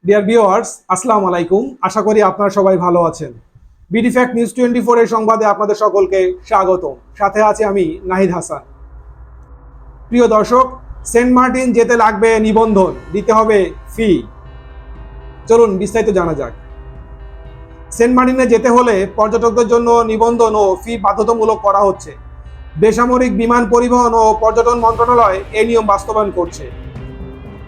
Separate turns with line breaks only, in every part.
Dear viewers, আসসালামু আলাইকুম। আশা করি আপনারা সবাই ভালো আছেন। বিডি ফ্যাক্ট নিউজ 24 এর সংবাদে আপনাদের সকলকে স্বাগতম। সাথে আছি আমি নাহিদ হাসান। প্রিয় দর্শক, সেন্ট মার্টিন যেতে লাগবে নিবন্ধন, দিতে হবে ফি। চলুন বিস্তারিত জানা যাক। সেন্ট মার্টিনে যেতে হলে পর্যটকদের জন্য নিবন্ধন ও ফি বাধ্যতামূলক করা হচ্ছে। বেসামরিক বিমান পরিবহন ও পর্যটন মন্ত্রণালয় এই নিয়ম বাস্তবায়ন করছে।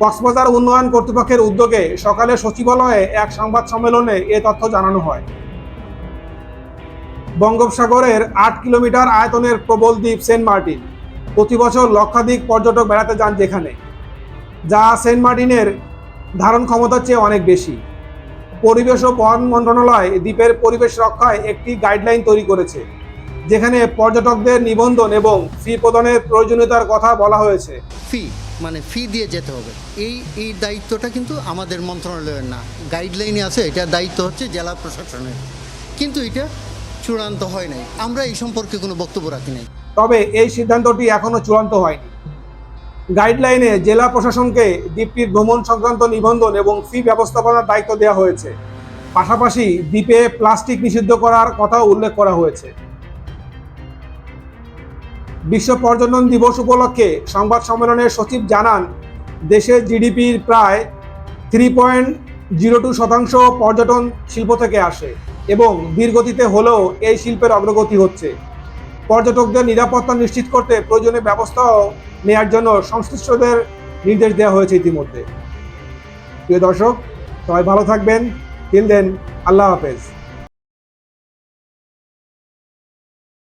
কক্সবাজার উন্নয়ন কর্তৃপক্ষের উদ্যোগে সকালে সচিবালয়ে এক সংবাদ সম্মেলনে এ তথ্য জানানো হয়। বঙ্গোপসাগরের 8 কিলোমিটার আয়তনের প্রবল দ্বীপ সেন্ট মার্টিন। প্রতি বছর লক্ষাধিক পর্যটক বেড়াতে যান যেখানে, যা সেন্ট মার্টিনের ধারণ ক্ষমতার চেয়ে অনেক বেশি। পরিবেশ ও বন মন্ত্রণালয় দ্বীপের পরিবেশ রক্ষায় একটি গাইডলাইন তৈরি করেছে, যেখানে পর্যটকদের নিবন্ধন এবং ফি প্রদানের প্রয়োজনীয়তার কথা বলা হয়েছে।
ফি দিয়ে যেতে হবে, এই দায়িত্বটা কিন্তু আমাদের মন্ত্রণালয়ের না, গাইডলাইনে আছে, এটার দায়িত্ব হচ্ছে জেলা প্রশাসনের, কিন্তু এটা চূড়ান্ত হয় নাই। আমরা এই সম্পর্কে কোনো বক্তব্য রাখি নাই।
তবে এই সিদ্ধান্তটি এখনো চূড়ান্ত হয়নি। গাইডলাইনে জেলা প্রশাসনকে দ্বীপটির ভ্রমণ সংক্রান্ত নিবন্ধন এবং ফি ব্যবস্থাপনার দায়িত্ব দেওয়া হয়েছে। পাশাপাশি দ্বীপে প্লাস্টিক নিষিদ্ধ করার কথাও উল্লেখ করা হয়েছে। বিশ্ব পর্যটন দিবস উপলক্ষে সংবাদ সম্মেলনে সচিব জানান, দেশের জিডিপির প্রায় 3.02% পর্যটন শিল্প থেকে আসে এবং ধীরগতিতে হলেও এই শিল্পের অগ্রগতি হচ্ছে। পর্যটকদের নিরাপত্তা নিশ্চিত করতে প্রয়োজনীয় ব্যবস্থাও নেওয়ার জন্য সংশ্লিষ্টদের নির্দেশ দেওয়া হয়েছে ইতিমধ্যে। প্রিয় দর্শক, সবাই ভালো থাকবেন। টিল দেন, আল্লাহ হাফেজ।